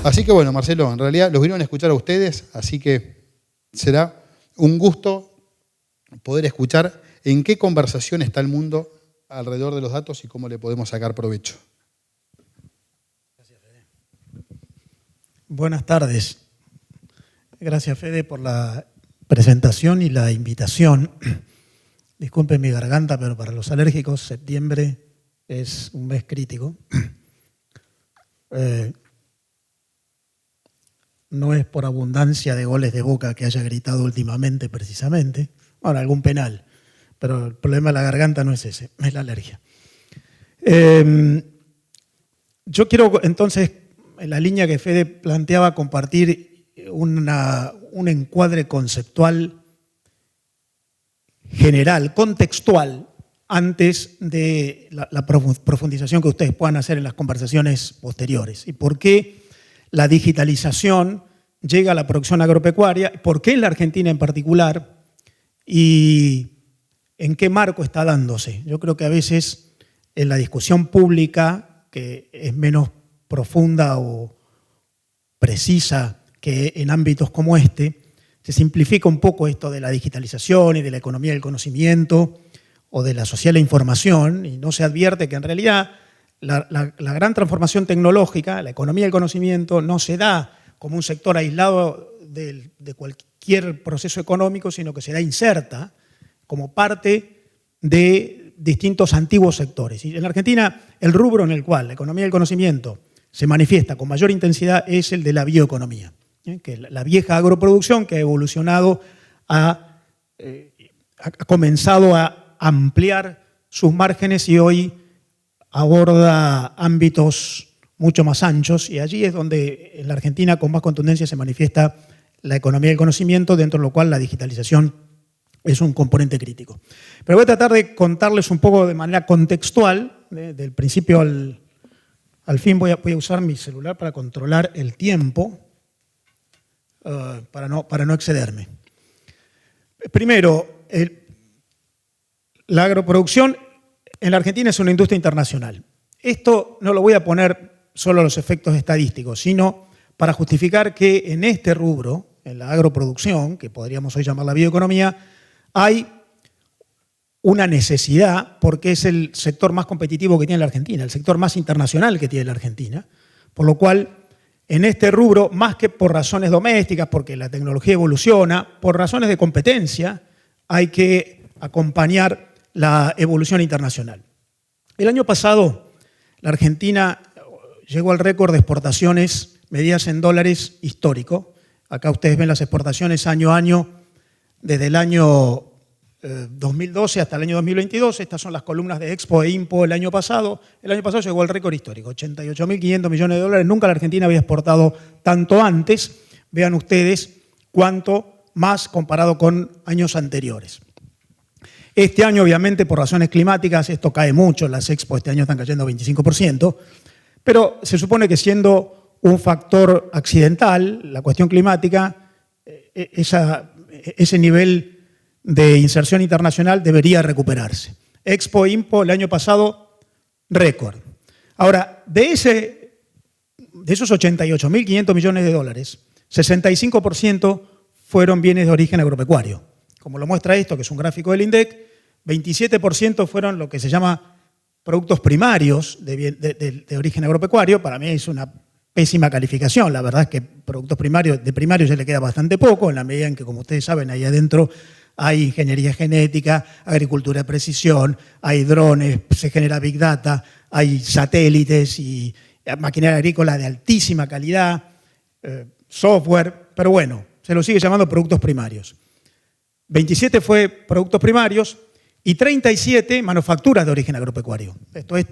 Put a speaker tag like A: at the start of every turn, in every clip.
A: Así que bueno, Marcelo, en realidad los vinieron a escuchar a ustedes, así que será un gusto poder escuchar en qué conversación está el mundo alrededor de los datos y cómo le podemos sacar provecho.
B: Gracias, Fede. Buenas tardes. Gracias, Fede, por la presentación y la invitación. Disculpen mi garganta, pero para los alérgicos septiembre es un mes crítico. No es por abundancia de goles de Boca que haya gritado últimamente, precisamente. Bueno, algún penal, pero el problema de la garganta no es ese, es la alergia. Yo quiero entonces, en la línea que Fede planteaba, compartir un encuadre conceptual general, contextual, antes de la profundización que ustedes puedan hacer en las conversaciones posteriores. ¿Y por qué la digitalización llega a la producción agropecuaria? ¿Por qué en la Argentina en particular? ¿Y en qué marco está dándose? Yo creo que a veces en la discusión pública, que es menos profunda o precisa que en ámbitos como este, se simplifica un poco esto de la digitalización y de la economía del conocimiento o de la sociedad de la información, y no se advierte que en realidad la gran transformación tecnológica, la economía del conocimiento, no se da como un sector aislado de cualquier proceso económico, sino que se da inserta como parte de distintos antiguos sectores. Y en la Argentina, el rubro en el cual la economía del conocimiento se manifiesta con mayor intensidad es el de la bioeconomía, que la vieja agroproducción que ha evolucionado, ha comenzado a ampliar sus márgenes y hoy aborda ámbitos mucho más anchos, y allí es donde en la Argentina con más contundencia se manifiesta la economía del conocimiento, dentro de lo cual la digitalización es un componente crítico. Pero voy a tratar de contarles un poco de manera contextual, del principio al fin. Voy a usar mi celular para controlar el tiempo, para no excederme. Primero, la agroproducción en la Argentina es una industria internacional. Esto no lo voy a poner solo a los efectos estadísticos, sino para justificar que en este rubro, en la agroproducción, que podríamos hoy llamar la bioeconomía, hay una necesidad, porque es el sector más competitivo que tiene la Argentina, el sector más internacional que tiene la Argentina, por lo cual en este rubro, más que por razones domésticas, porque la tecnología evoluciona, por razones de competencia, hay que acompañar la evolución internacional. El año pasado, la Argentina llegó al récord de exportaciones medidas en dólares histórico. Acá ustedes ven las exportaciones año a año, desde el año 2012 hasta el año 2022. Estas son las columnas de Expo e Impo el año pasado. El año pasado llegó al récord histórico, 88.500 millones de dólares. Nunca la Argentina había exportado tanto antes. Vean ustedes cuánto más comparado con años anteriores. Este año, obviamente, por razones climáticas, esto cae mucho. Las Expo este año están cayendo 25%. Pero se supone que siendo un factor accidental, la cuestión climática, ese nivel de inserción internacional debería recuperarse. Expo Impo el año pasado, récord. Ahora, de esos 88.500 millones de dólares, 65% fueron bienes de origen agropecuario. Como lo muestra esto, que es un gráfico del INDEC, 27% fueron lo que se llama productos primarios de origen agropecuario. Para mí es una pésima calificación. La verdad es que productos primarios, de primarios ya le queda bastante poco, en la medida en que, como ustedes saben, ahí adentro hay ingeniería genética, agricultura de precisión, hay drones, se genera Big Data, hay satélites y maquinaria agrícola de altísima calidad, software, pero bueno, se lo sigue llamando productos primarios. 27 fue productos primarios y 37 manufacturas de origen agropecuario. Esto es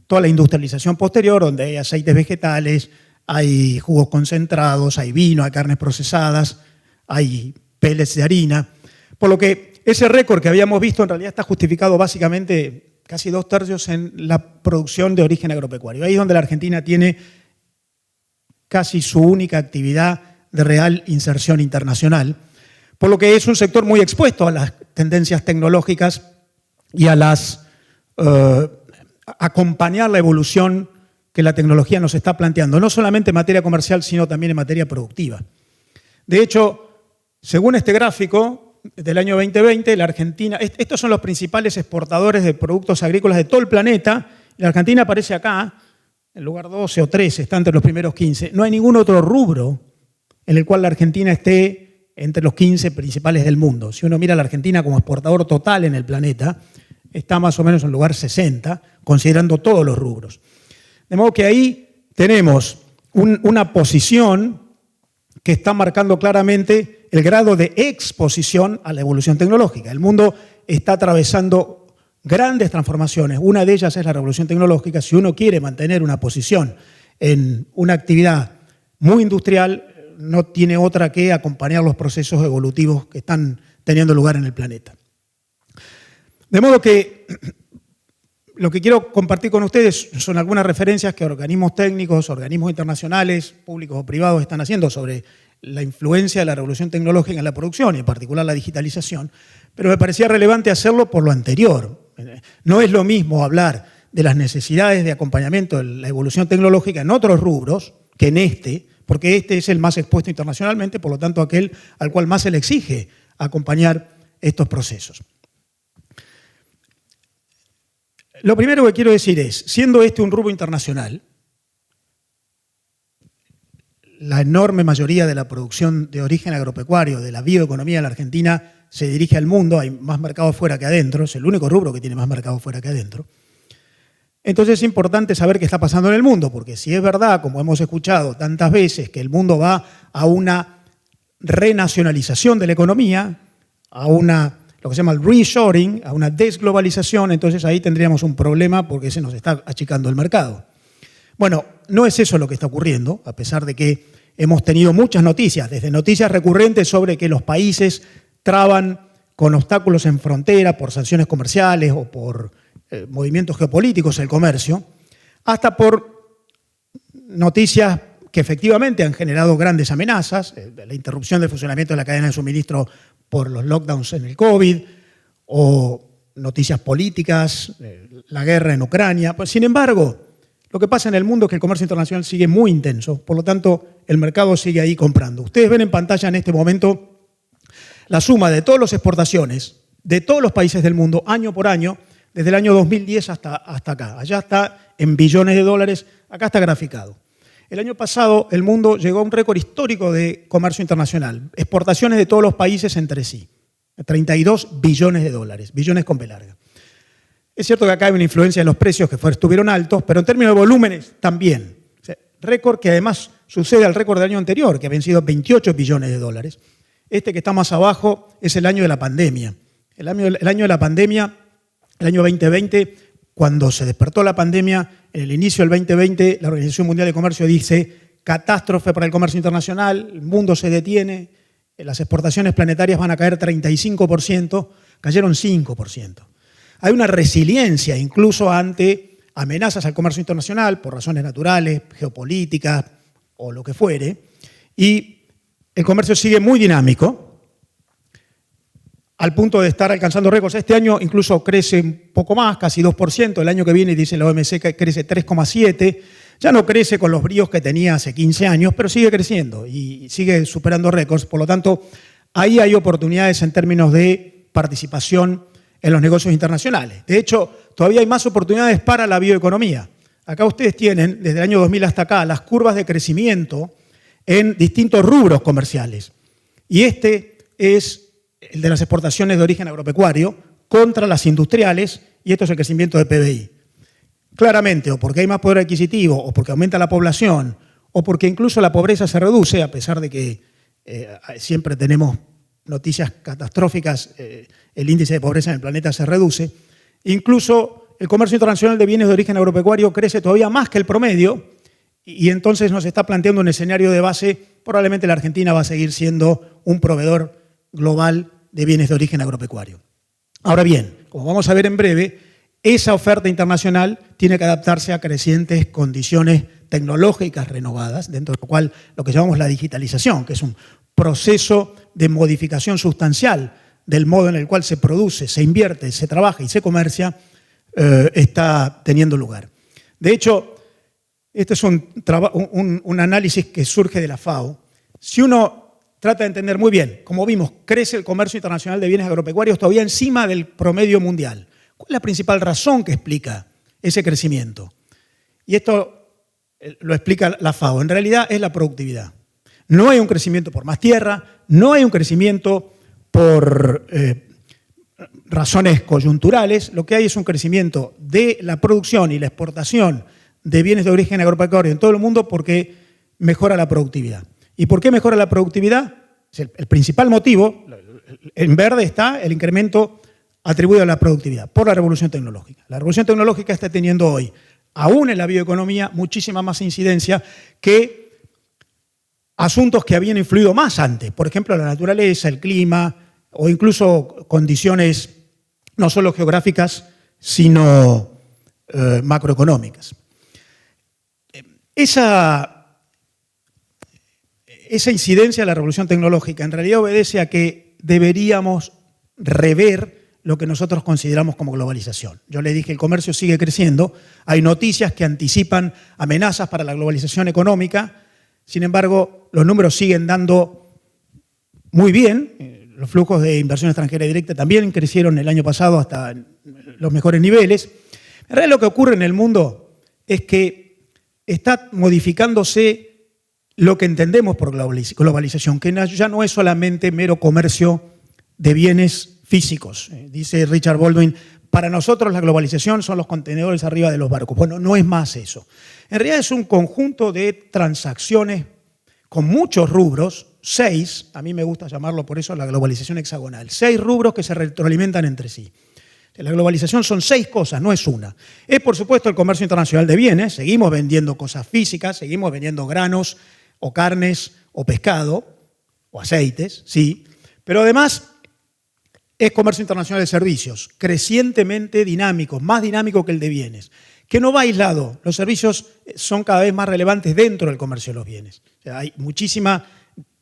B: toda la industrialización posterior, donde hay aceites vegetales, hay jugos concentrados, hay vino, hay carnes procesadas, hay pellets de harina. Por lo que ese récord que habíamos visto en realidad está justificado básicamente casi 2/3 en la producción de origen agropecuario. Ahí es donde la Argentina tiene casi su única actividad de real inserción internacional, por lo que es un sector muy expuesto a las tendencias tecnológicas y a acompañar la evolución que la tecnología nos está planteando, no solamente en materia comercial, sino también en materia productiva. De hecho, según este gráfico del año 2020, la Argentina, estos son los principales exportadores de productos agrícolas de todo el planeta, la Argentina aparece acá, en lugar 12 o 13, está entre los primeros 15. No hay ningún otro rubro en el cual la Argentina esté entre los 15 principales del mundo. Si uno mira a la Argentina como exportador total en el planeta, está más o menos en el lugar 60, considerando todos los rubros. De modo que ahí tenemos una posición que está marcando claramente el grado de exposición a la evolución tecnológica. El mundo está atravesando grandes transformaciones. Una de ellas es la revolución tecnológica. Si uno quiere mantener una posición en una actividad muy industrial, no tiene otra que acompañar los procesos evolutivos que están teniendo lugar en el planeta. De modo que lo que quiero compartir con ustedes son algunas referencias que organismos técnicos, organismos internacionales, públicos o privados están haciendo sobre la influencia de la revolución tecnológica en la producción y en particular la digitalización, pero me parecía relevante hacerlo por lo anterior. No es lo mismo hablar de las necesidades de acompañamiento de la evolución tecnológica en otros rubros que en este, porque este es el más expuesto internacionalmente, por lo tanto aquel al cual más se le exige acompañar estos procesos. Lo primero que quiero decir es, siendo este un rubro internacional, la enorme mayoría de la producción de origen agropecuario, de la bioeconomía de la Argentina, se dirige al mundo, hay más mercado fuera que adentro, es el único rubro que tiene más mercado fuera que adentro. Entonces es importante saber qué está pasando en el mundo, porque si es verdad, como hemos escuchado tantas veces, que el mundo va a una renacionalización de la economía, a lo que se llama el reshoring, a una desglobalización, entonces ahí tendríamos un problema porque se nos está achicando el mercado. Bueno, no es eso lo que está ocurriendo, a pesar de que hemos tenido muchas noticias, desde noticias recurrentes sobre que los países traban con obstáculos en frontera por sanciones comerciales o por movimientos geopolíticos el comercio, hasta por noticias que efectivamente han generado grandes amenazas, la interrupción del funcionamiento de la cadena de suministro por los lockdowns en el COVID, o noticias políticas, la guerra en Ucrania. Pues, sin embargo, lo que pasa en el mundo es que el comercio internacional sigue muy intenso, por lo tanto, el mercado sigue ahí comprando. Ustedes ven en pantalla en este momento la suma de todas las exportaciones de todos los países del mundo, año por año, desde el año 2010 hasta acá. Allá está en billones de dólares, acá está graficado. El año pasado el mundo llegó a un récord histórico de comercio internacional, exportaciones de todos los países entre sí, 32 billones de dólares, billones con B larga. Es cierto que acá hay una influencia en los precios que estuvieron altos, pero en términos de volúmenes también. O sea, récord que además sucede al récord del año anterior, que habían sido 28 billones de dólares. Este que está más abajo es el año de la pandemia. El año de la pandemia, el año 2020, cuando se despertó la pandemia, en el inicio del 2020, la Organización Mundial de Comercio dice catástrofe para el comercio internacional, el mundo se detiene, las exportaciones planetarias van a caer 35%, cayeron 5%. Hay una resiliencia incluso ante amenazas al comercio internacional por razones naturales, geopolíticas o lo que fuere, y el comercio sigue muy dinámico, al punto de estar alcanzando récords. Este año incluso crece un poco más, casi 2%. El año que viene, dice la OMC, que crece 3,7%. Ya no crece con los bríos que tenía hace 15 años, pero sigue creciendo y sigue superando récords. Por lo tanto, ahí hay oportunidades en términos de participación en los negocios internacionales. De hecho, todavía hay más oportunidades para la bioeconomía. Acá ustedes tienen, desde el año 2000 hasta acá, las curvas de crecimiento en distintos rubros comerciales. Y este es el de las exportaciones de origen agropecuario contra las industriales, y esto es el crecimiento de PBI. Claramente, o porque hay más poder adquisitivo, o porque aumenta la población, o porque incluso la pobreza se reduce, a pesar de que siempre tenemos noticias catastróficas, el índice de pobreza en el planeta se reduce, incluso el comercio internacional de bienes de origen agropecuario crece todavía más que el promedio, y entonces nos está planteando un escenario de base, probablemente la Argentina va a seguir siendo un proveedor global de bienes de origen agropecuario. Ahora bien, como vamos a ver en breve, esa oferta internacional tiene que adaptarse a crecientes condiciones tecnológicas renovadas, dentro de lo cual lo que llamamos la digitalización, que es un proceso de modificación sustancial del modo en el cual se produce, se invierte, se trabaja y se comercia, está teniendo lugar. De hecho, Este es un análisis que surge de la FAO. Si uno trata de entender muy bien, como vimos, crece el comercio internacional de bienes agropecuarios todavía encima del promedio mundial. ¿Cuál es la principal razón que explica ese crecimiento? Y esto lo explica la FAO. En realidad es la productividad. No hay un crecimiento por más tierra, no hay un crecimiento por razones coyunturales. Lo que hay es un crecimiento de la producción y la exportación de bienes de origen agropecuario en todo el mundo porque mejora la productividad. ¿Y por qué mejora la productividad? El principal motivo, en verde está el incremento atribuido a la productividad por la revolución tecnológica. La revolución tecnológica está teniendo hoy, aún en la bioeconomía, muchísima más incidencia que asuntos que habían influido más antes. Por ejemplo, la naturaleza, el clima o incluso condiciones no solo geográficas, sino macroeconómicas. Esa incidencia de la revolución tecnológica en realidad obedece a que deberíamos rever lo que nosotros consideramos como globalización. Yo le dije, el comercio sigue creciendo, hay noticias que anticipan amenazas para la globalización económica, sin embargo, los números siguen dando muy bien, los flujos de inversión extranjera directa también crecieron el año pasado hasta los mejores niveles. En realidad lo que ocurre en el mundo es que está modificándose lo que entendemos por globalización, que ya no es solamente mero comercio de bienes físicos. Dice Richard Baldwin, para nosotros la globalización son los contenedores arriba de los barcos. Bueno, no es más eso. En realidad es un conjunto de transacciones con muchos rubros, 6, a mí me gusta llamarlo por eso la globalización hexagonal, 6 rubros que se retroalimentan entre sí. La globalización son 6 cosas, no es una. Es, por supuesto, el comercio internacional de bienes. Seguimos vendiendo cosas físicas, seguimos vendiendo granos o carnes o pescado o aceites, sí. Pero además es comercio internacional de servicios, crecientemente dinámico, más dinámico que el de bienes, que no va aislado. Los servicios son cada vez más relevantes dentro del comercio de los bienes. O sea, hay muchísima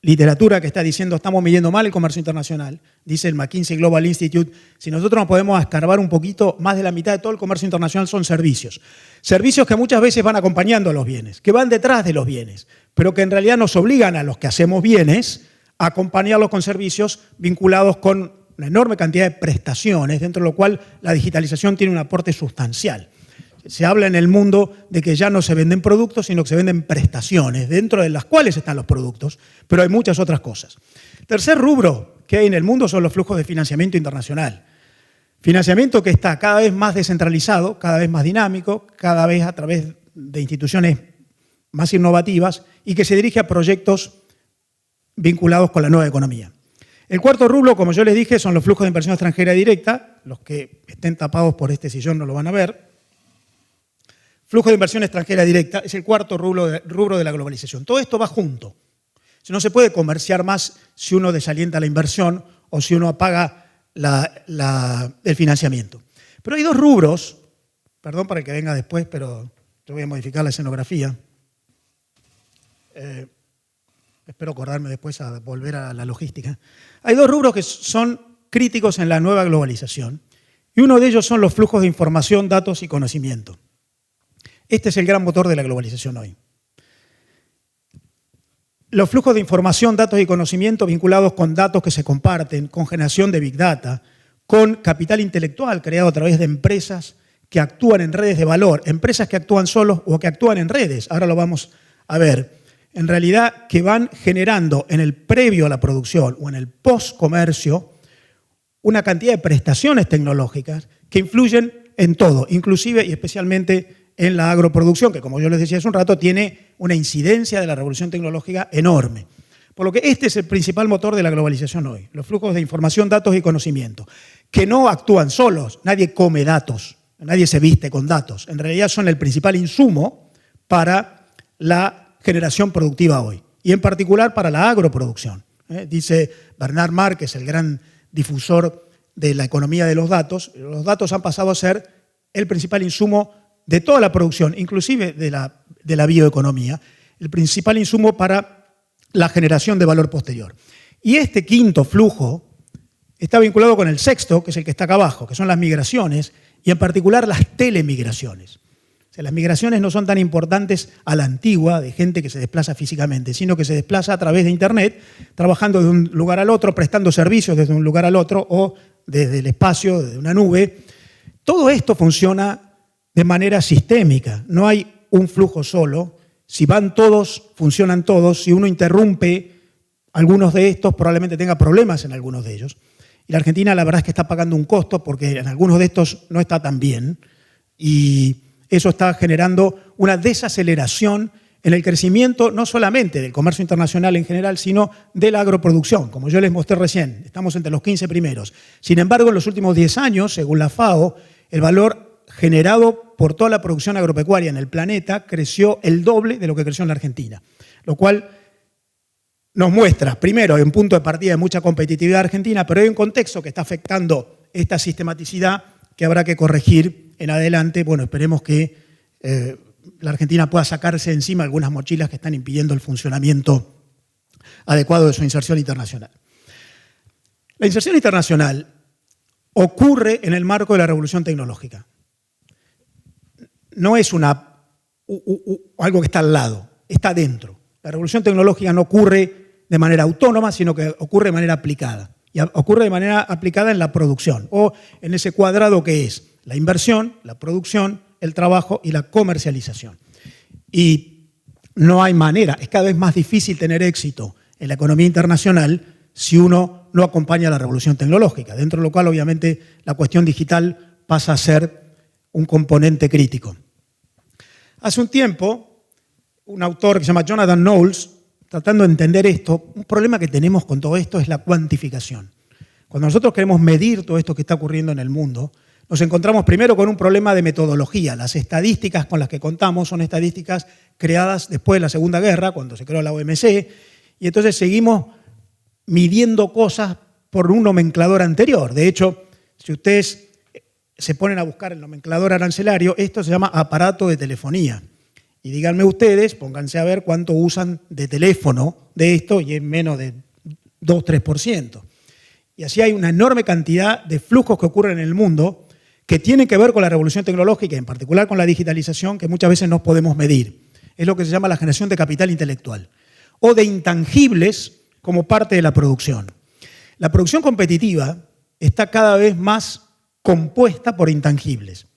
B: literatura que está diciendo estamos midiendo mal el comercio internacional, dice el McKinsey Global Institute. Si nosotros nos podemos escarbar un poquito, más de la mitad de todo el comercio internacional son servicios. Servicios que muchas veces van acompañando a los bienes, que van detrás de los bienes, pero que en realidad nos obligan a los que hacemos bienes a acompañarlos con servicios vinculados con una enorme cantidad de prestaciones, dentro de lo cual la digitalización tiene un aporte sustancial. Se habla en el mundo de que ya no se venden productos, sino que se venden prestaciones, dentro de las cuales están los productos, pero hay muchas otras cosas. Tercer rubro que hay en el mundo son los flujos de financiamiento internacional. Financiamiento que está cada vez más descentralizado, cada vez más dinámico, cada vez a través de instituciones más innovativas y que se dirige a proyectos vinculados con la nueva economía. El cuarto rubro, como yo les dije, son los flujos de inversión extranjera directa. Los que estén tapados por este sillón no lo van a ver. Flujo de inversión extranjera directa es el cuarto rubro de la globalización. Todo esto va junto. No se puede comerciar más si uno desalienta la inversión o si uno apaga el financiamiento. Pero hay 2 rubros, perdón para el que venga después, pero yo voy a modificar la escenografía. Espero acordarme después a volver a la logística. Hay 2 rubros que son críticos en la nueva globalización y uno de ellos son los flujos de información, datos y conocimiento. Este es el gran motor de la globalización hoy. Los flujos de información, datos y conocimiento vinculados con datos que se comparten, con generación de Big Data, con capital intelectual creado a través de empresas que actúan en redes de valor, empresas que actúan solos o que actúan en redes, ahora lo vamos a ver, en realidad que van generando en el previo a la producción o en el post-comercio una cantidad de prestaciones tecnológicas que influyen en todo, inclusive y especialmente en la agroproducción, que como yo les decía hace un rato, tiene una incidencia de la revolución tecnológica enorme. Por lo que este es el principal motor de la globalización hoy, los flujos de información, datos y conocimiento, que no actúan solos, nadie come datos, nadie se viste con datos, en realidad son el principal insumo para la generación productiva hoy, y en particular para la agroproducción. Dice Bernard Marx, el gran difusor de la economía de los datos han pasado a ser el principal insumo de toda la producción, inclusive de la bioeconomía, el principal insumo para la generación de valor posterior. Y este quinto flujo está vinculado con el sexto, que es el que está acá abajo, que son las migraciones, y en particular las telemigraciones. O sea, las migraciones no son tan importantes a la antigua de gente que se desplaza físicamente, sino que se desplaza a través de Internet, trabajando de un lugar al otro, prestando servicios desde un lugar al otro o desde el espacio, desde una nube. Todo esto funciona de manera sistémica. No hay un flujo solo. Si van todos, funcionan todos. Si uno interrumpe algunos de estos, probablemente tenga problemas en algunos de ellos. Y la Argentina, la verdad es que está pagando un costo porque en algunos de estos no está tan bien. Y eso está generando una desaceleración en el crecimiento no solamente del comercio internacional en general, sino de la agroproducción. Como yo les mostré recién, estamos entre los 15 primeros. Sin embargo, en los últimos 10 años, según la FAO, el valor generado por toda la producción agropecuaria en el planeta creció el doble de lo que creció en la Argentina. Lo cual nos muestra, primero, en punto de partida de mucha competitividad argentina, pero hay un contexto que está afectando esta sistematicidad que habrá que corregir en adelante. Bueno, esperemos que la Argentina pueda sacarse encima algunas mochilas que están impidiendo el funcionamiento adecuado de su inserción internacional. La inserción internacional ocurre en el marco de la revolución tecnológica. No es algo que está al lado, está dentro. La revolución tecnológica no ocurre de manera autónoma, sino que ocurre de manera aplicada. Y ocurre de manera aplicada en la producción, o en ese cuadrado que es la inversión, la producción, el trabajo y la comercialización. Y no hay manera, es cada vez más difícil tener éxito en la economía internacional si uno no acompaña a la revolución tecnológica, dentro de lo cual obviamente la cuestión digital pasa a ser un componente crítico. Hace un tiempo, un autor que se llama Jonathan Knowles, tratando de entender esto, un problema que tenemos con todo esto es la cuantificación. Cuando nosotros queremos medir todo esto que está ocurriendo en el mundo, nos encontramos primero con un problema de metodología. Las estadísticas con las que contamos son estadísticas creadas después de la Segunda Guerra, cuando se creó la OMC, y entonces seguimos midiendo cosas por un nomenclador anterior. De hecho, si ustedes se ponen a buscar el nomenclador arancelario, esto se llama aparato de telefonía. Y díganme ustedes, pónganse a ver cuánto usan de teléfono de esto, y es menos de 2-3%. Y así hay una enorme cantidad de flujos que ocurren en el mundo que tienen que ver con la revolución tecnológica, en particular con la digitalización, que muchas veces no podemos medir. Es lo que se llama la generación de capital intelectual, o de intangibles como parte de la producción. La producción competitiva está cada vez más compuesta por intangibles.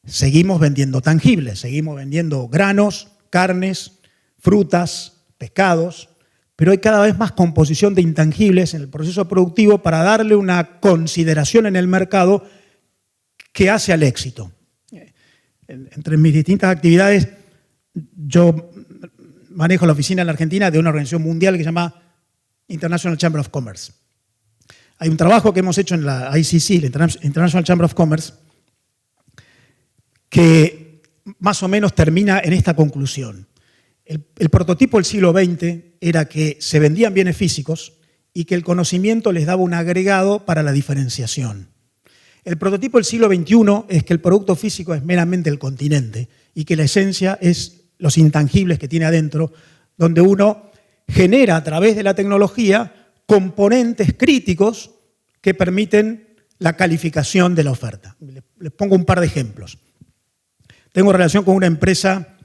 B: Seguimos vendiendo tangibles, seguimos vendiendo granos, carnes, frutas, pescados, pero hay cada vez más composición de intangibles en el proceso productivo para darle una consideración en el mercado que hace al éxito. Entre mis distintas actividades, yo manejo la oficina en la Argentina de una organización mundial que se llama International Chamber of Commerce. Hay un trabajo que hemos hecho en la ICC, la International Chamber of Commerce, que más o menos termina en esta conclusión. El prototipo del siglo XX era que se vendían bienes físicos y que el conocimiento les daba un agregado para la diferenciación. El prototipo del siglo XXI es que el producto físico es meramente el continente y que la esencia es los intangibles que tiene adentro, donde uno genera a través de la tecnología componentes críticos que permiten la calificación de la oferta. Les pongo un par de ejemplos. Tengo relación con una empresa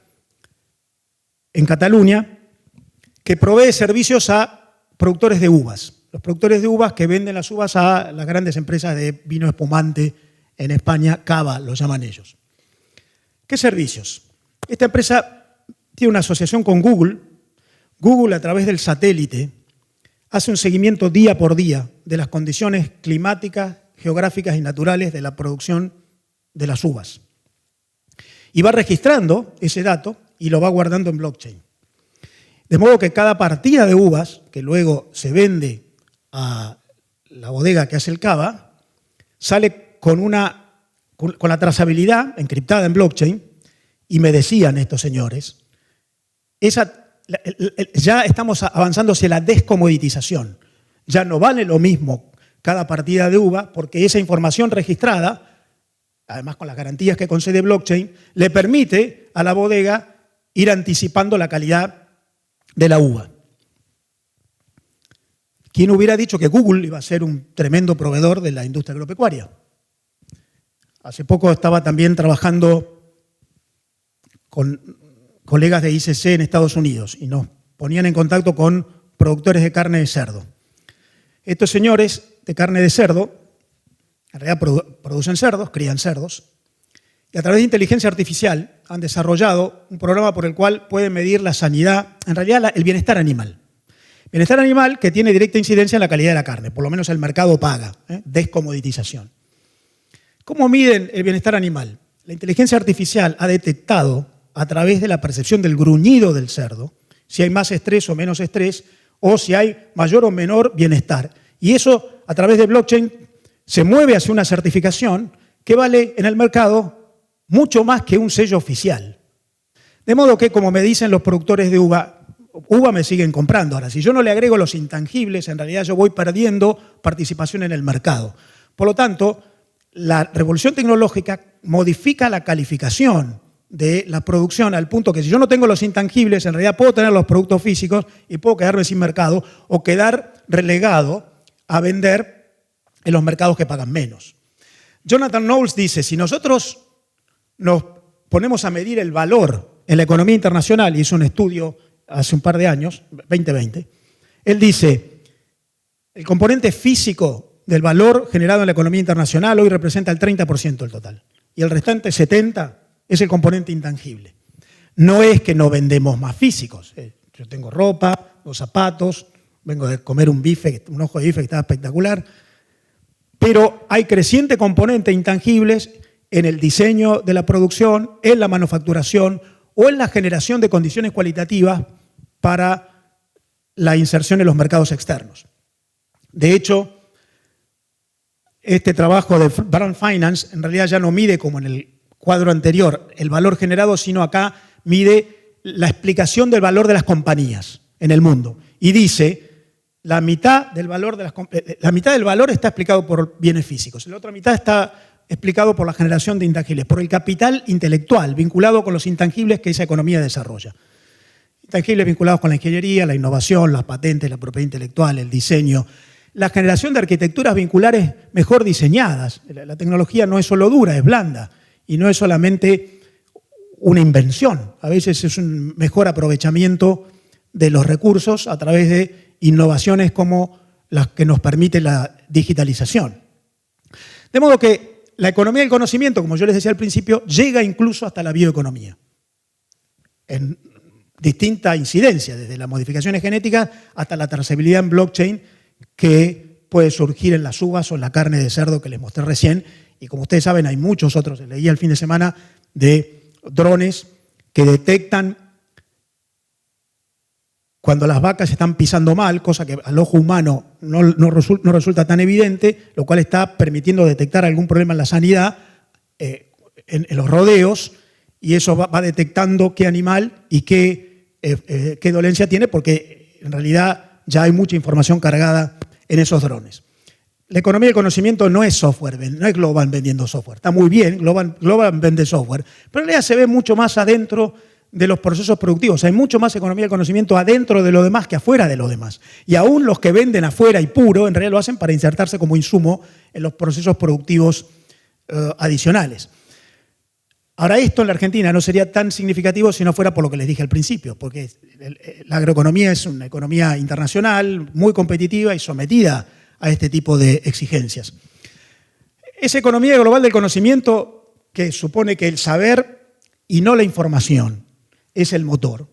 B: en Cataluña que provee servicios a productores de uvas. Los productores de uvas que venden las uvas a las grandes empresas de vino espumante en España, Cava, lo llaman ellos. ¿Qué servicios? Esta empresa tiene una asociación con Google. Google, a través del satélite, hace un seguimiento día por día de las condiciones climáticas, geográficas y naturales de la producción de las uvas. Y va registrando ese dato y lo va guardando en blockchain. De modo que cada partida de uvas, que luego se vende a la bodega que hace el cava, sale con la trazabilidad encriptada en blockchain, y me decían estos señores, ya estamos avanzando hacia la descomoditización. Ya no vale lo mismo cada partida de uva, porque esa información registrada, además con las garantías que concede blockchain, le permite a la bodega ir anticipando la calidad de la uva. ¿Quién hubiera dicho que Google iba a ser un tremendo proveedor de la industria agropecuaria? Hace poco estaba también trabajando con colegas de ICC en Estados Unidos y nos ponían en contacto con productores de carne de cerdo. Estos señores de carne de cerdo, en realidad producen cerdos, crían cerdos, y a través de inteligencia artificial han desarrollado un programa por el cual pueden medir la sanidad, en realidad el bienestar animal. Bienestar animal que tiene directa incidencia en la calidad de la carne, por lo menos el mercado paga, descomoditización. ¿Cómo miden el bienestar animal? La inteligencia artificial ha detectado a través de la percepción del gruñido del cerdo si hay más estrés o menos estrés o si hay mayor o menor bienestar. Y eso a través de blockchain se mueve hacia una certificación que vale en el mercado mucho más que un sello oficial. De modo que, como me dicen los productores de uva me siguen comprando. Ahora, si yo no le agrego los intangibles, en realidad yo voy perdiendo participación en el mercado. Por lo tanto, la revolución tecnológica modifica la calificación de la producción al punto que si yo no tengo los intangibles, en realidad puedo tener los productos físicos y puedo quedarme sin mercado o quedar relegado a vender en los mercados que pagan menos. Jonathan Knowles dice, si nosotros nos ponemos a medir el valor en la economía internacional, y hizo un estudio hace un par de años, 2020, él dice, el componente físico del valor generado en la economía internacional hoy representa el 30% del total, y el restante 70% es el componente intangible. No es que no vendemos más físicos. Yo tengo ropa, los zapatos, vengo de comer un bife, un ojo de bife que estaba espectacular, pero hay creciente componente intangibles en el diseño de la producción, en la manufacturación o en la generación de condiciones cualitativas para la inserción en los mercados externos. De hecho, este trabajo de Brand Finance en realidad ya no mide como en el cuadro anterior el valor generado, sino acá mide la explicación del valor de las compañías en el mundo. Y dice, la mitad del valor está explicado por bienes físicos, la otra mitad está explicado por la generación de intangibles, por el capital intelectual vinculado con los intangibles que esa economía desarrolla. Intangibles vinculados con la ingeniería, la innovación, las patentes, la propiedad intelectual, el diseño, la generación de arquitecturas vinculares mejor diseñadas. La tecnología no es solo dura, es blanda. Y no es solamente una invención, a veces es un mejor aprovechamiento de los recursos a través de innovaciones como las que nos permite la digitalización. De modo que la economía del conocimiento, como yo les decía al principio, llega incluso hasta la bioeconomía, en distinta incidencia, desde las modificaciones genéticas hasta la trazabilidad en blockchain que puede surgir en las uvas o en la carne de cerdo que les mostré recién. Y como ustedes saben, hay muchos otros, leí el fin de semana, de drones que detectan cuando las vacas están pisando mal, cosa que al ojo humano no resulta tan evidente, lo cual está permitiendo detectar algún problema en la sanidad en los rodeos, y eso va detectando qué animal y qué dolencia tiene, porque en realidad ya hay mucha información cargada en esos drones. La economía del conocimiento no es software, no es Globant vendiendo software. Está muy bien, Globant vende software, pero en realidad se ve mucho más adentro de los procesos productivos. Hay mucho más economía del conocimiento adentro de lo demás que afuera de lo demás. Y aún los que venden afuera y puro, en realidad lo hacen para insertarse como insumo en los procesos productivos adicionales. Ahora, esto en la Argentina no sería tan significativo si no fuera por lo que les dije al principio, porque la agroeconomía es una economía internacional, muy competitiva y sometida a este tipo de exigencias. Esa economía global del conocimiento que supone que el saber y no la información es el motor.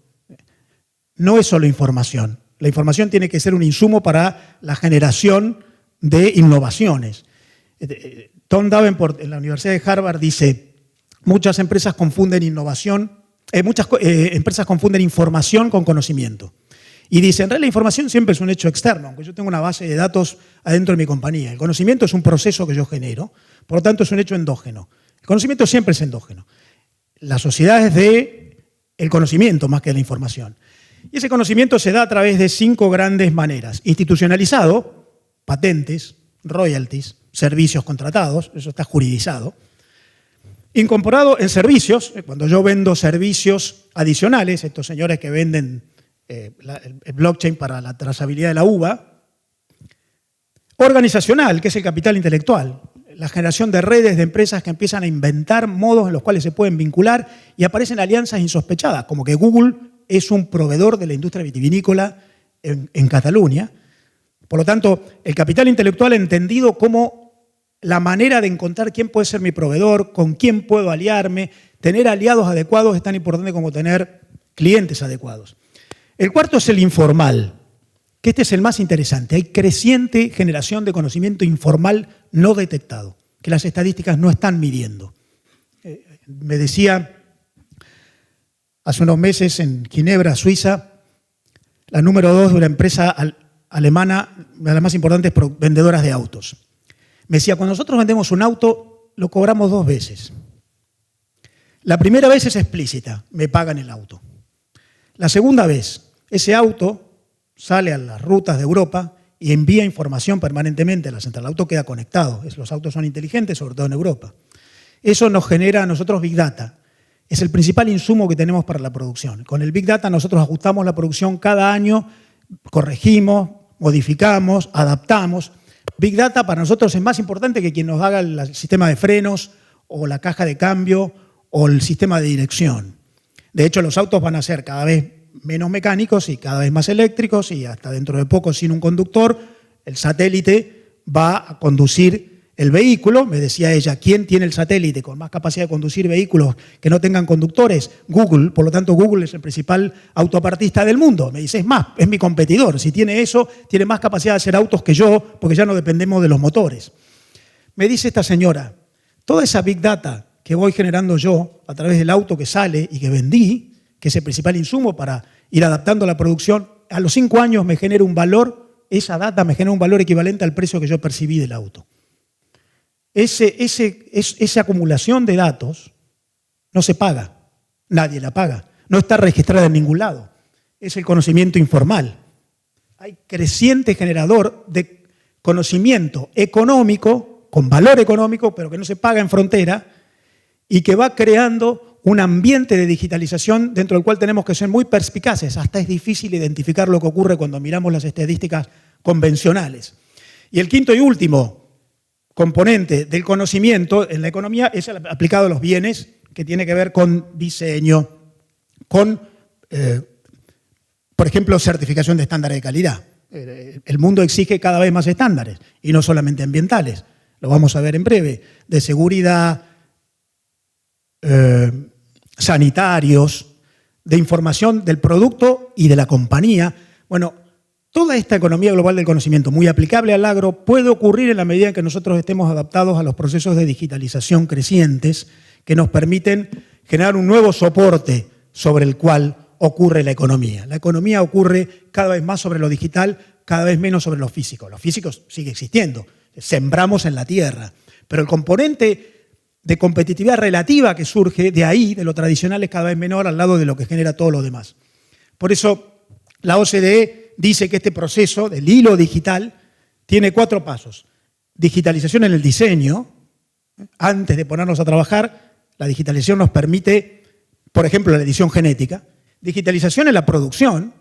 B: No es solo información. La información tiene que ser un insumo para la generación de innovaciones. Tom Davenport en la Universidad de Harvard dice, muchas empresas confunden empresas confunden información con conocimiento. Y dice, en realidad la información siempre es un hecho externo, aunque yo tengo una base de datos adentro de mi compañía. El conocimiento es un proceso que yo genero, por lo tanto es un hecho endógeno. El conocimiento siempre es endógeno. La sociedad es del conocimiento más que de la información. Y ese conocimiento se da a través de 5 grandes maneras. Institucionalizado, patentes, royalties, servicios contratados, eso está juridizado. Incorporado en servicios, cuando yo vendo servicios adicionales, estos señores que venden el blockchain para la trazabilidad de la uva. Organizacional, que es el capital intelectual. la generación de redes de empresas que empiezan a inventar modos en los cuales se pueden vincular y aparecen alianzas insospechadas, como que Google es un proveedor de la industria vitivinícola en Cataluña. Por lo tanto, el capital intelectual entendido como la manera de encontrar quién puede ser mi proveedor, con quién puedo aliarme, tener aliados adecuados es tan importante como tener clientes adecuados. El cuarto es el informal, que este es el más interesante. Hay creciente generación de conocimiento informal no detectado, que las estadísticas no están midiendo. Me decía hace unos meses en Ginebra, Suiza, la número 2 de una empresa alemana, una de las más importantes vendedoras de autos. Me decía, cuando nosotros vendemos un auto, lo cobramos 2 veces. La primera vez es explícita, me pagan el auto. La segunda vez, ese auto sale a las rutas de Europa y envía información permanentemente a la central. El auto queda conectado, los autos son inteligentes, sobre todo en Europa. Eso nos genera a nosotros Big Data. Es el principal insumo que tenemos para la producción. Con el Big Data nosotros ajustamos la producción cada año, corregimos, modificamos, adaptamos. Big Data para nosotros es más importante que quien nos haga el sistema de frenos o la caja de cambio o el sistema de dirección. De hecho, los autos van a ser cada vez menos mecánicos y cada vez más eléctricos y hasta dentro de poco sin un conductor. El satélite va a conducir el vehículo. Me decía ella, ¿quién tiene el satélite con más capacidad de conducir vehículos que no tengan conductores? Google. Por lo tanto, Google es el principal autopartista del mundo. Me dice, es más, es mi competidor. Si tiene eso, tiene más capacidad de hacer autos que yo, porque ya no dependemos de los motores. Me dice esta señora, toda esa Big Data que voy generando yo a través del auto que sale y que vendí, que es el principal insumo para ir adaptando la producción, a los 5 años me genera un valor, esa data me genera un valor equivalente al precio que yo percibí del auto. Esa acumulación de datos no se paga, nadie la paga, no está registrada en ningún lado. Es el conocimiento informal. Hay creciente generador de conocimiento económico, con valor económico, pero que no se paga en frontera y que va creando un ambiente de digitalización dentro del cual tenemos que ser muy perspicaces. Hasta es difícil identificar lo que ocurre cuando miramos las estadísticas convencionales. Y el quinto y último componente del conocimiento en la economía es el aplicado a los bienes, que tiene que ver con diseño, con, por ejemplo, certificación de estándares de calidad. El mundo exige cada vez más estándares, y no solamente ambientales, lo vamos a ver en breve, de seguridad, sanitarios, de información del producto y de la compañía. Bueno, toda esta economía global del conocimiento, muy aplicable al agro, puede ocurrir en la medida en que nosotros estemos adaptados a los procesos de digitalización crecientes que nos permiten generar un nuevo soporte sobre el cual ocurre la economía. La economía ocurre cada vez más sobre lo digital, cada vez menos sobre lo físico. Lo físico sigue existiendo, sembramos en la tierra, pero el componente de competitividad relativa que surge de ahí, de lo tradicional, es cada vez menor al lado de lo que genera todo lo demás. Por eso la OCDE dice que este proceso del hilo digital tiene 4 pasos. Digitalización en el diseño. Antes de ponernos a trabajar, la digitalización nos permite, por ejemplo, la edición genética. Digitalización en la producción.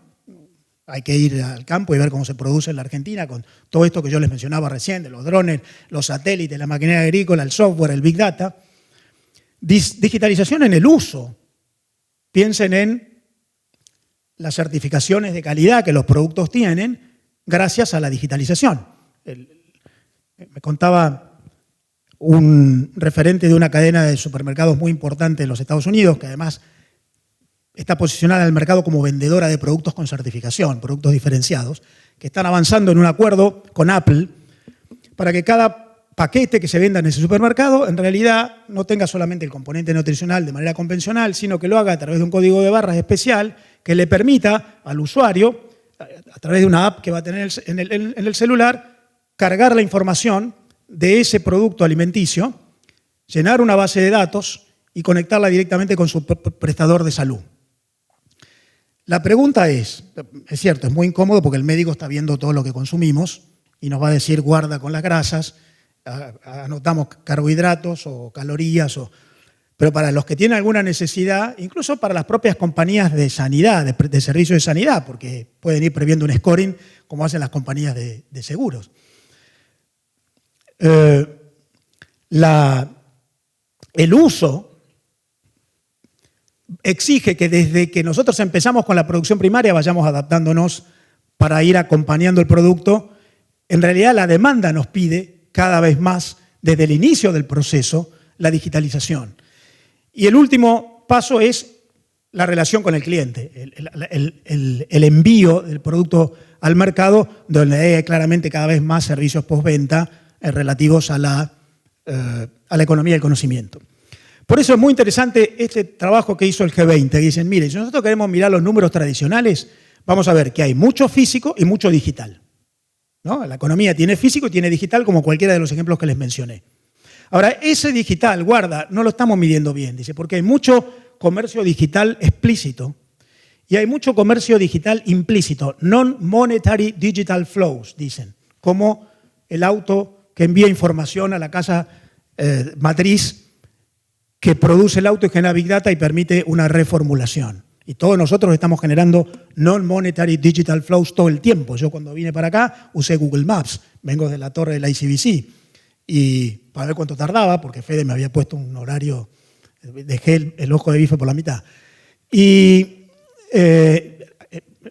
B: Hay que ir al campo y ver cómo se produce en la Argentina con todo esto que yo les mencionaba recién, de los drones, los satélites, la maquinaria agrícola, el software, el Big Data. Digitalización en el uso. Piensen en las certificaciones de calidad que los productos tienen gracias a la digitalización. Me contaba un referente de una cadena de supermercados muy importante en los Estados Unidos, que además está posicionada en el mercado como vendedora de productos con certificación, productos diferenciados, que están avanzando en un acuerdo con Apple para que cada paquete que se venda en ese supermercado en realidad no tenga solamente el componente nutricional de manera convencional, sino que lo haga a través de un código de barras especial que le permita al usuario, a través de una app que va a tener en el celular, cargar la información de ese producto alimenticio, llenar una base de datos y conectarla directamente con su prestador de salud. La pregunta es cierto, es muy incómodo porque el médico está viendo todo lo que consumimos y nos va a decir guarda con las grasas, anotamos carbohidratos o calorías, pero para los que tienen alguna necesidad, incluso para las propias compañías de sanidad, de servicios de sanidad, porque pueden ir previendo un scoring como hacen las compañías de seguros. el uso exige que desde que nosotros empezamos con la producción primaria vayamos adaptándonos para ir acompañando el producto. En realidad la demanda nos pide cada vez más, desde el inicio del proceso, la digitalización. Y el último paso es la relación con el cliente, el envío del producto al mercado, donde hay claramente cada vez más servicios postventa relativos a la economía del conocimiento. Por eso es muy interesante este trabajo que hizo el G20, que dicen, mire, si nosotros queremos mirar los números tradicionales, vamos a ver que hay mucho físico y mucho digital, ¿no? La economía tiene físico y tiene digital, como cualquiera de los ejemplos que les mencioné. Ahora, ese digital, guarda, no lo estamos midiendo bien, dice, porque hay mucho comercio digital explícito y hay mucho comercio digital implícito, non-monetary digital flows, dicen, como el auto que envía información a la casa matriz que produce el auto y genera Big Data y permite una reformulación. Y todos nosotros estamos generando non-monetary digital flows todo el tiempo. Yo cuando vine para acá usé Google Maps, vengo de la torre de la ICBC, y para ver cuánto tardaba, porque Fede me había puesto un horario, dejé el ojo de bife por la mitad. Y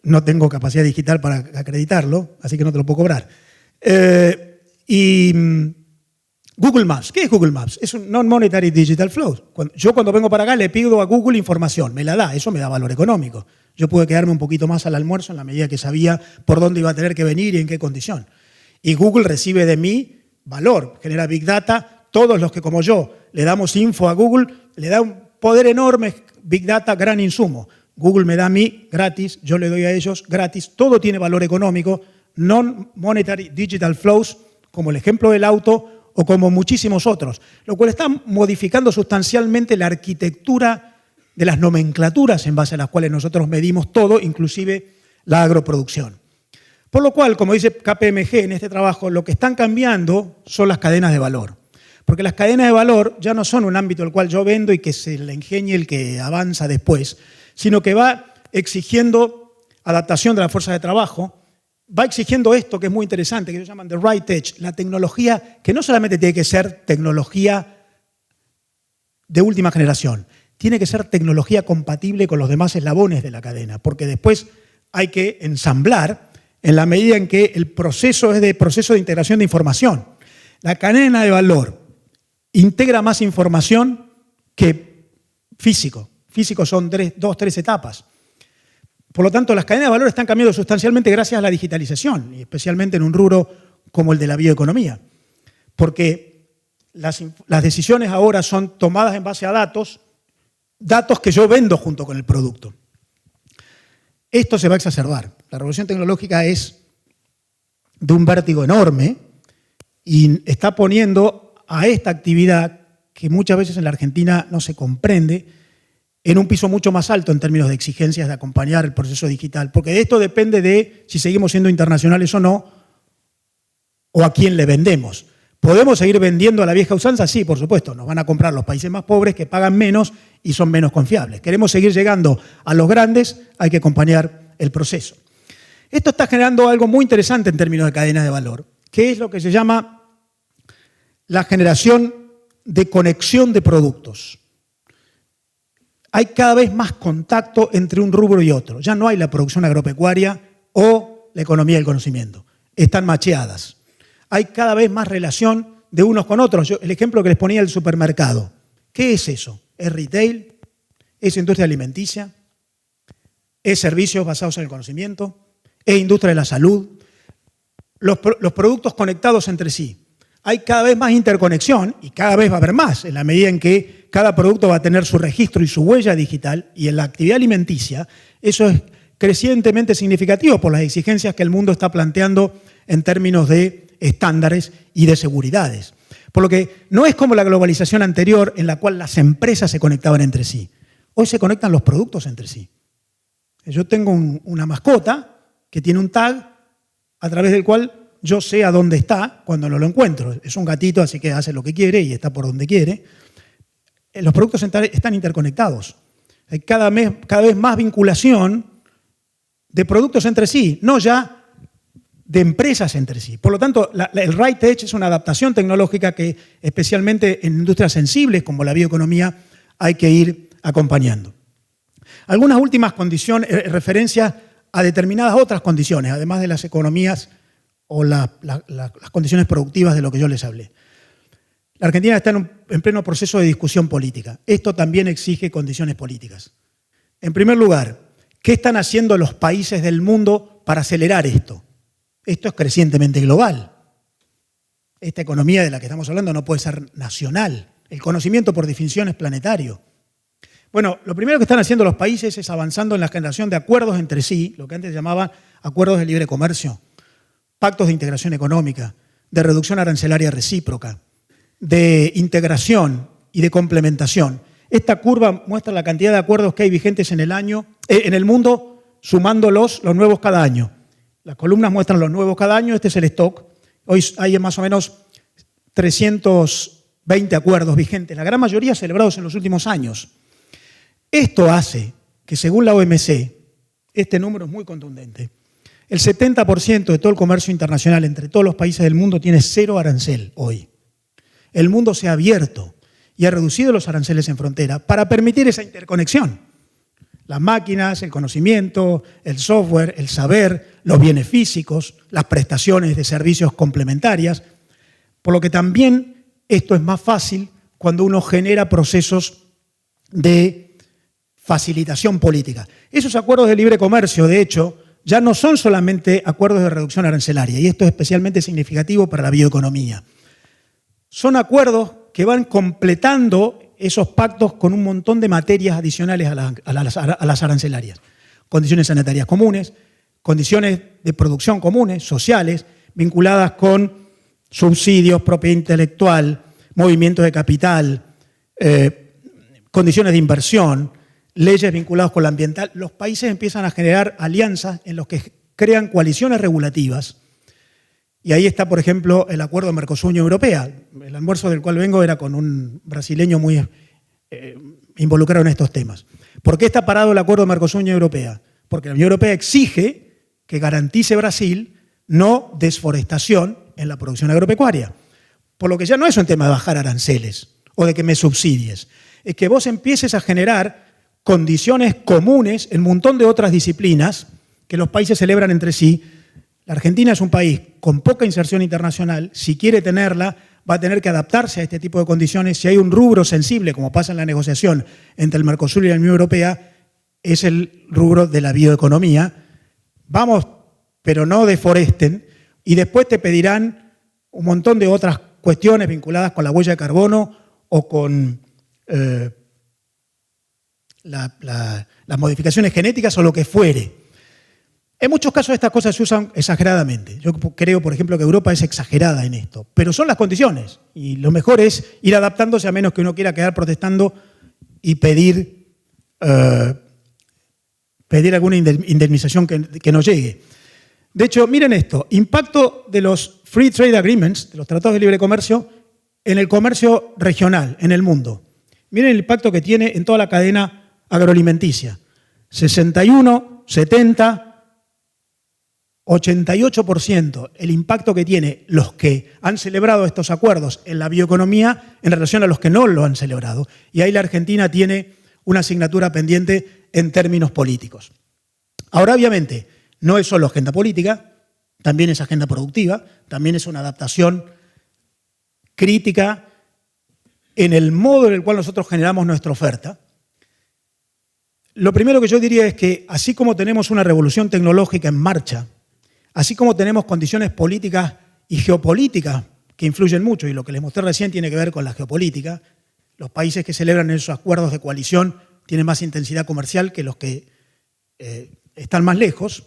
B: no tengo capacidad digital para acreditarlo, así que no te lo puedo cobrar. Google Maps, ¿qué es Google Maps? Es un non-monetary digital flow. Yo cuando vengo para acá le pido a Google información, me la da, eso me da valor económico. Yo pude quedarme un poquito más al almuerzo en la medida que sabía por dónde iba a tener que venir y en qué condición. Y Google recibe de mí valor, genera Big Data. Todos los que como yo le damos info a Google, le da un poder enorme, Big Data, gran insumo. Google me da a mí gratis, yo le doy a ellos gratis, todo tiene valor económico, non-monetary digital flows, como el ejemplo del auto, o como muchísimos otros, lo cual está modificando sustancialmente la arquitectura de las nomenclaturas en base a las cuales nosotros medimos todo, inclusive la agroproducción. Por lo cual, como dice KPMG en este trabajo, lo que están cambiando son las cadenas de valor. Porque las cadenas de valor ya no son un ámbito al cual yo vendo y que se le ingenie el que avanza después, sino que va exigiendo adaptación de la fuerza de trabajo, va exigiendo esto que es muy interesante, que ellos llaman the right edge, la tecnología que no solamente tiene que ser tecnología de última generación, tiene que ser tecnología compatible con los demás eslabones de la cadena, porque después hay que ensamblar en la medida en que el proceso es de proceso de integración de información. La cadena de valor integra más información que físico. Físico son 2, 3 etapas. Por lo tanto, las cadenas de valor están cambiando sustancialmente gracias a la digitalización, y especialmente en un rubro como el de la bioeconomía. Porque las decisiones ahora son tomadas en base a datos que yo vendo junto con el producto. Esto se va a exacerbar. La revolución tecnológica es de un vértigo enorme y está poniendo a esta actividad, que muchas veces en la Argentina no se comprende, en un piso mucho más alto en términos de exigencias de acompañar el proceso digital, porque de esto depende de si seguimos siendo internacionales o no, o a quién le vendemos. ¿Podemos seguir vendiendo a la vieja usanza? Sí, por supuesto, nos van a comprar los países más pobres que pagan menos y son menos confiables. Queremos seguir llegando a los grandes, hay que acompañar el proceso. Esto está generando algo muy interesante en términos de cadena de valor, que es lo que se llama la generación de conexión de productos. Hay cada vez más contacto entre un rubro y otro. Ya no hay la producción agropecuaria o la economía del conocimiento. Están macheadas. Hay cada vez más relación de unos con otros. El ejemplo que les ponía del supermercado. ¿Qué es eso? ¿Es retail? ¿Es industria alimenticia? ¿Es servicios basados en el conocimiento? ¿Es industria de la salud? Los productos conectados entre sí. Hay cada vez más interconexión y cada vez va a haber más en la medida en que cada producto va a tener su registro y su huella digital, y en la actividad alimenticia eso es crecientemente significativo por las exigencias que el mundo está planteando en términos de estándares y de seguridades. Por lo que no es como la globalización anterior en la cual las empresas se conectaban entre sí. Hoy se conectan los productos entre sí. Yo tengo una mascota que tiene un tag a través del cual yo sé a dónde está cuando no lo encuentro. Es un gatito, así que hace lo que quiere y está por donde quiere. Los productos están interconectados. Hay cada vez más vinculación de productos entre sí, no ya de empresas entre sí. Por lo tanto, el right edge es una adaptación tecnológica que especialmente en industrias sensibles como la bioeconomía hay que ir acompañando. Algunas últimas condiciones, referencias a determinadas otras condiciones, además de las economías o las condiciones productivas de lo que yo les hablé. La Argentina está en pleno proceso de discusión política. Esto también exige condiciones políticas. En primer lugar, ¿qué están haciendo los países del mundo para acelerar esto? Esto es crecientemente global. Esta economía de la que estamos hablando no puede ser nacional. El conocimiento, por definición, es planetario. Bueno, lo primero que están haciendo los países es avanzando en la generación de acuerdos entre sí, lo que antes llamaban acuerdos de libre comercio, pactos de integración económica, de reducción arancelaria recíproca, de integración y de complementación. Esta curva muestra la cantidad de acuerdos que hay vigentes en el mundo, sumándolos los nuevos cada año. Las columnas muestran los nuevos cada año, este es el stock. Hoy hay más o menos 320 acuerdos vigentes, la gran mayoría celebrados en los últimos años. Esto hace que, según la OMC, este número es muy contundente, el 70% de todo el comercio internacional entre todos los países del mundo tiene cero arancel hoy. El mundo se ha abierto y ha reducido los aranceles en frontera para permitir esa interconexión. Las máquinas, el conocimiento, el software, el saber, los bienes físicos, las prestaciones de servicios complementarias, por lo que también esto es más fácil cuando uno genera procesos de facilitación política. Esos acuerdos de libre comercio, de hecho, ya no son solamente acuerdos de reducción arancelaria, y esto es especialmente significativo para la bioeconomía. Son acuerdos que van completando esos pactos con un montón de materias adicionales a las arancelarias. Condiciones sanitarias comunes, condiciones de producción comunes, sociales, vinculadas con subsidios, propiedad intelectual, movimientos de capital, condiciones de inversión, leyes vinculadas con lo ambiental. Los países empiezan a generar alianzas en los que crean coaliciones regulativas. Y ahí está, por ejemplo, el acuerdo Mercosur-Unión Europea. El almuerzo del cual vengo era con un brasileño muy involucrado en estos temas. ¿Por qué está parado el acuerdo Mercosur-Unión Europea? Porque la Unión Europea exige que garantice Brasil no desforestación en la producción agropecuaria. Por lo que ya no es un tema de bajar aranceles o de que me subsidies. Es que vos empieces a generar condiciones comunes en un montón de otras disciplinas que los países celebran entre sí. La Argentina es un país con poca inserción internacional. Si quiere tenerla, va a tener que adaptarse a este tipo de condiciones. Si hay un rubro sensible, como pasa en la negociación entre el Mercosur y la Unión Europea, es el rubro de la bioeconomía. Vamos, pero no deforesten, y después te pedirán un montón de otras cuestiones vinculadas con la huella de carbono o con las modificaciones genéticas o lo que fuere. En muchos casos estas cosas se usan exageradamente. Yo creo, por ejemplo, que Europa es exagerada en esto, pero son las condiciones y lo mejor es ir adaptándose a menos que uno quiera quedar protestando y pedir alguna indemnización que no llegue. De hecho, miren esto, impacto de los Free Trade Agreements, de los tratados de libre comercio, en el comercio regional, en el mundo. Miren el impacto que tiene en toda la cadena agroalimenticia. 61, 70, 88% el impacto que tiene los que han celebrado estos acuerdos en la bioeconomía en relación a los que no lo han celebrado. Y ahí la Argentina tiene una asignatura pendiente en términos políticos. Ahora, obviamente, no es solo agenda política, también es agenda productiva, también es una adaptación crítica en el modo en el cual nosotros generamos nuestra oferta. Lo primero que yo diría es que así como tenemos una revolución tecnológica en marcha, así como tenemos condiciones políticas y geopolíticas que influyen mucho, y lo que les mostré recién tiene que ver con la geopolítica, los países que celebran esos acuerdos de coalición tienen más intensidad comercial que los que están más lejos.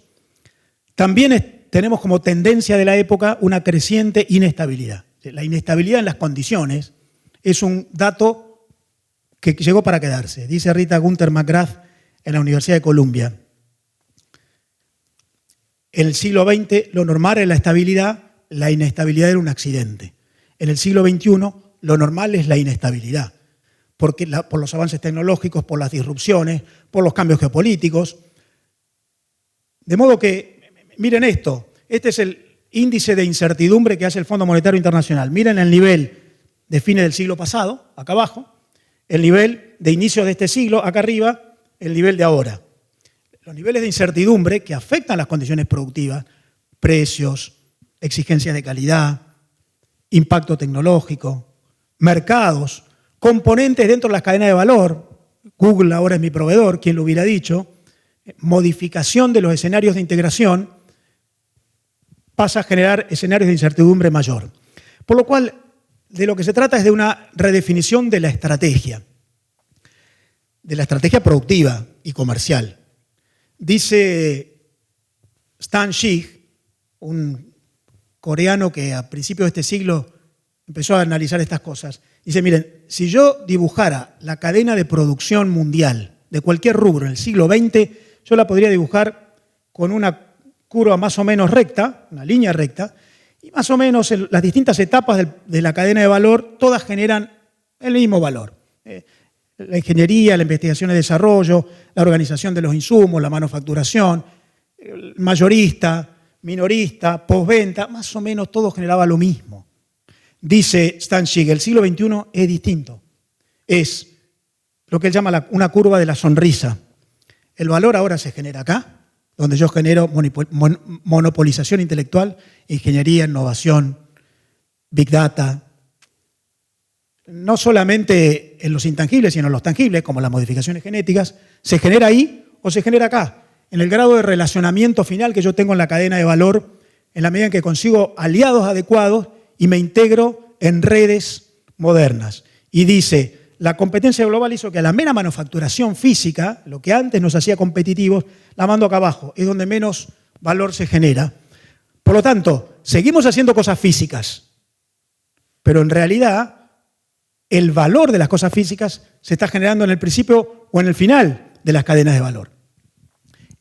B: También tenemos como tendencia de la época una creciente inestabilidad. La inestabilidad en las condiciones es un dato que llegó para quedarse. Dice Rita Gunther McGrath en la Universidad de Columbia. En el siglo XX lo normal era la estabilidad, la inestabilidad era un accidente. En el siglo XXI lo normal es la inestabilidad, por los avances tecnológicos, por las disrupciones, por los cambios geopolíticos. De modo que, miren esto, este es índice de incertidumbre que hace el Fondo Monetario Internacional. Miren el nivel de fines del siglo pasado, acá abajo, el nivel de inicio de este siglo, acá arriba, el nivel de ahora. Los niveles de incertidumbre que afectan las condiciones productivas, precios, exigencias de calidad, impacto tecnológico, mercados, componentes dentro de las cadenas de valor. Google ahora es mi proveedor, quien lo hubiera dicho. Modificación de los escenarios de integración pasa a generar escenarios de incertidumbre mayor. Por lo cual, de lo que se trata es de una redefinición de la estrategia productiva y comercial. Dice Stan Shih, un coreano que a principios de este siglo empezó a analizar estas cosas, dice, miren, si yo dibujara la cadena de producción mundial de cualquier rubro en el siglo XX, yo la podría dibujar con una curva más o menos recta, una línea recta, y más o menos las distintas etapas de la cadena de valor, todas generan el mismo valor. La ingeniería, la investigación y desarrollo, la organización de los insumos, la manufacturación, el mayorista, minorista, postventa, más o menos todo generaba lo mismo. Dice Stan Shih, el siglo XXI es distinto. Es lo que él llama una curva de la sonrisa. El valor ahora se genera acá, donde yo genero monopolización intelectual, ingeniería, innovación, big data. No solamente en los intangibles, sino en los tangibles, como las modificaciones genéticas, se genera ahí o se genera acá, en el grado de relacionamiento final que yo tengo en la cadena de valor, en la medida en que consigo aliados adecuados y me integro en redes modernas. Y dice, la competencia global hizo que a la mera manufacturación física, lo que antes nos hacía competitivos, la mando acá abajo, es donde menos valor se genera. Por lo tanto, seguimos haciendo cosas físicas, pero en realidad el valor de las cosas físicas se está generando en el principio o en el final de las cadenas de valor.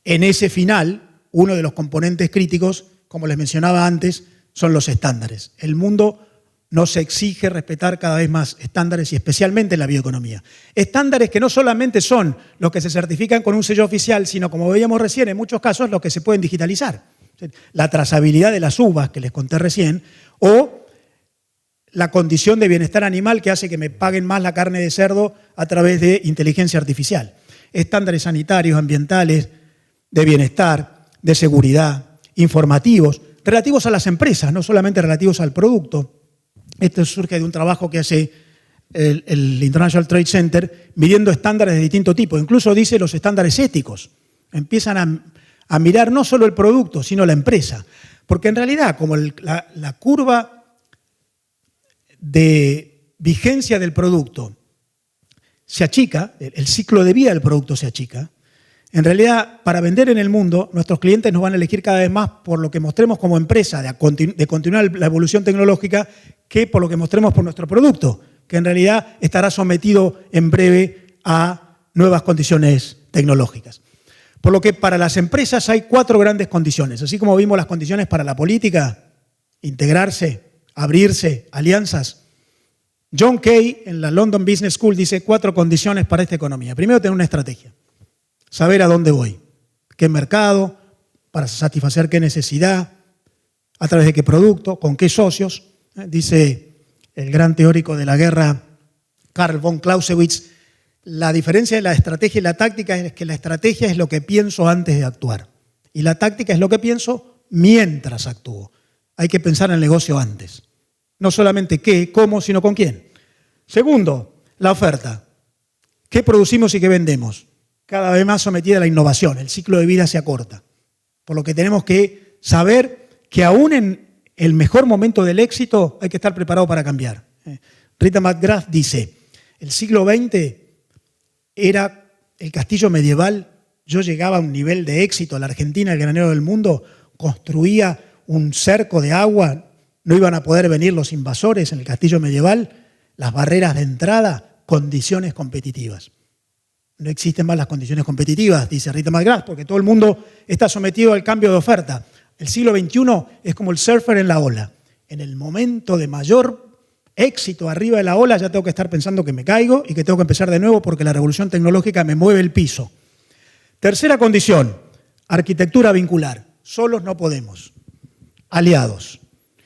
B: En ese final, uno de los componentes críticos, como les mencionaba antes, son los estándares. El mundo nos exige respetar cada vez más estándares y especialmente en la bioeconomía. Estándares que no solamente son los que se certifican con un sello oficial, sino, como veíamos recién, en muchos casos los que se pueden digitalizar. La trazabilidad de las uvas que les conté recién, o la condición de bienestar animal que hace que me paguen más la carne de cerdo a través de inteligencia artificial. Estándares sanitarios, ambientales, de bienestar, de seguridad, informativos, relativos a las empresas, no solamente relativos al producto. Esto surge de un trabajo que hace el International Trade Center midiendo estándares de distinto tipo. Incluso dice los estándares éticos. Empiezan a mirar no solo el producto, sino la empresa. Porque en realidad, como la curva de vigencia del producto se achica, el ciclo de vida del producto se achica, en realidad, para vender en el mundo, nuestros clientes nos van a elegir cada vez más por lo que mostremos como empresa de continuar la evolución tecnológica que por lo que mostremos por nuestro producto, que en realidad estará sometido en breve a nuevas condiciones tecnológicas. Por lo que para las empresas hay 4 grandes condiciones. Así como vimos las condiciones para la política, integrarse, abrirse, alianzas. John Kay, en la London Business School, dice 4 condiciones para esta economía. Primero, tener una estrategia. Saber a dónde voy, qué mercado, para satisfacer qué necesidad, a través de qué producto, con qué socios. Dice el gran teórico de la guerra, Karl von Clausewitz, la diferencia de la estrategia y la táctica es que la estrategia es lo que pienso antes de actuar y la táctica es lo que pienso mientras actúo. Hay que pensar en el negocio antes. No solamente qué, cómo, sino con quién. Segundo, la oferta. ¿Qué producimos y qué vendemos? Cada vez más sometida a la innovación, el ciclo de vida se acorta. Por lo que tenemos que saber que aún en el mejor momento del éxito hay que estar preparado para cambiar. Rita McGrath dice, el siglo XX era el castillo medieval, yo llegaba a un nivel de éxito, la Argentina, el granero del mundo, construía un cerco de agua, no iban a poder venir los invasores en el castillo medieval, las barreras de entrada, condiciones competitivas. No existen más las condiciones competitivas, dice Rita McGrath, porque todo el mundo está sometido al cambio de oferta. El siglo XXI es como el surfer en la ola. En el momento de mayor éxito arriba de la ola ya tengo que estar pensando que me caigo y que tengo que empezar de nuevo porque la revolución tecnológica me mueve el piso. Tercera condición, arquitectura vincular. Solos no podemos. aliados,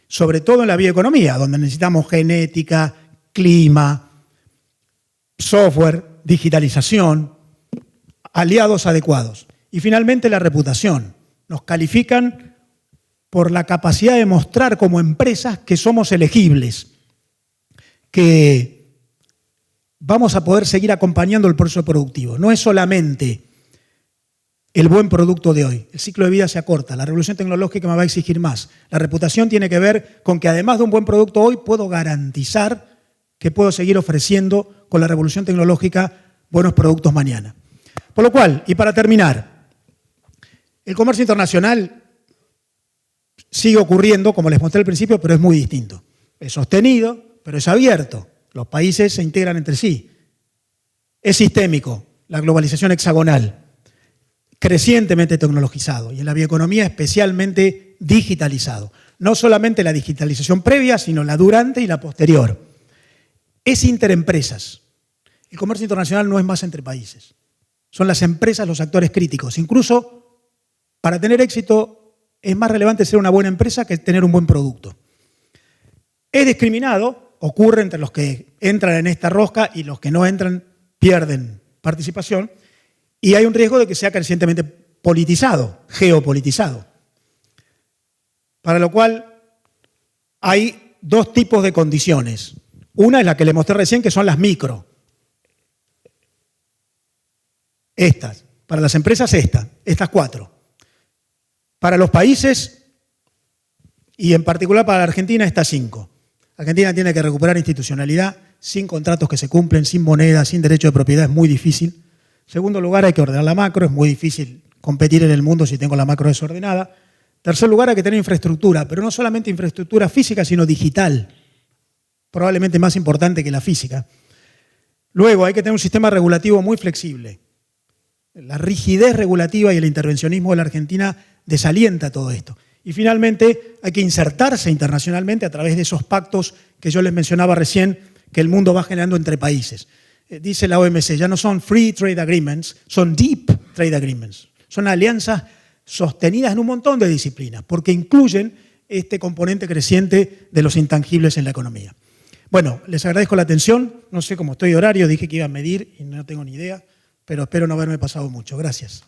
B: sobre todo en la bioeconomía, donde necesitamos genética, clima, software, digitalización, aliados adecuados. Y finalmente la reputación. Nos califican por la capacidad de mostrar como empresas que somos elegibles, que vamos a poder seguir acompañando el proceso productivo. No es solamente el buen producto de hoy. El ciclo de vida se acorta, la revolución tecnológica me va a exigir más. La reputación tiene que ver con que además de un buen producto hoy, puedo garantizar que puedo seguir ofreciendo con la revolución tecnológica buenos productos mañana. Por lo cual, y para terminar, el comercio internacional sigue ocurriendo, como les mostré al principio, pero es muy distinto. Es sostenido, pero es abierto. Los países se integran entre sí. Es sistémico, la globalización hexagonal, crecientemente tecnologizado y en la bioeconomía especialmente digitalizado. No solamente la digitalización previa, sino la durante y la posterior. Es interempresas. El comercio internacional no es más entre países. Son las empresas los actores críticos. Incluso para tener éxito es más relevante ser una buena empresa que tener un buen producto. Es discriminado, ocurre entre los que entran en esta rosca y los que no entran pierden participación, y hay un riesgo de que sea crecientemente politizado, geopolitizado. Para lo cual hay dos tipos de condiciones. Una es la que le mostré recién, que son las micro. Estas. Para las empresas estas 4. Para los países, y en particular para la Argentina, estas 5. Argentina tiene que recuperar institucionalidad, sin contratos que se cumplen, sin moneda, sin derecho de propiedad, es muy difícil. En segundo lugar, hay que ordenar la macro, es muy difícil competir en el mundo si tengo la macro desordenada. En tercer lugar, hay que tener infraestructura, pero no solamente infraestructura física, sino digital, probablemente más importante que la física. Luego, hay que tener un sistema regulativo muy flexible. La rigidez regulativa y el intervencionismo de la Argentina desalienta todo esto. Y finalmente hay que insertarse internacionalmente a través de esos pactos que yo les mencionaba recién, que el mundo va generando entre países. Dice la OMC, ya no son free trade agreements, son deep trade agreements. Son alianzas sostenidas en un montón de disciplinas, porque incluyen este componente creciente de los intangibles en la economía. Bueno, les agradezco la atención. No sé cómo estoy de horario, dije que iba a medir y no tengo ni idea, pero espero no haberme pasado mucho. Gracias.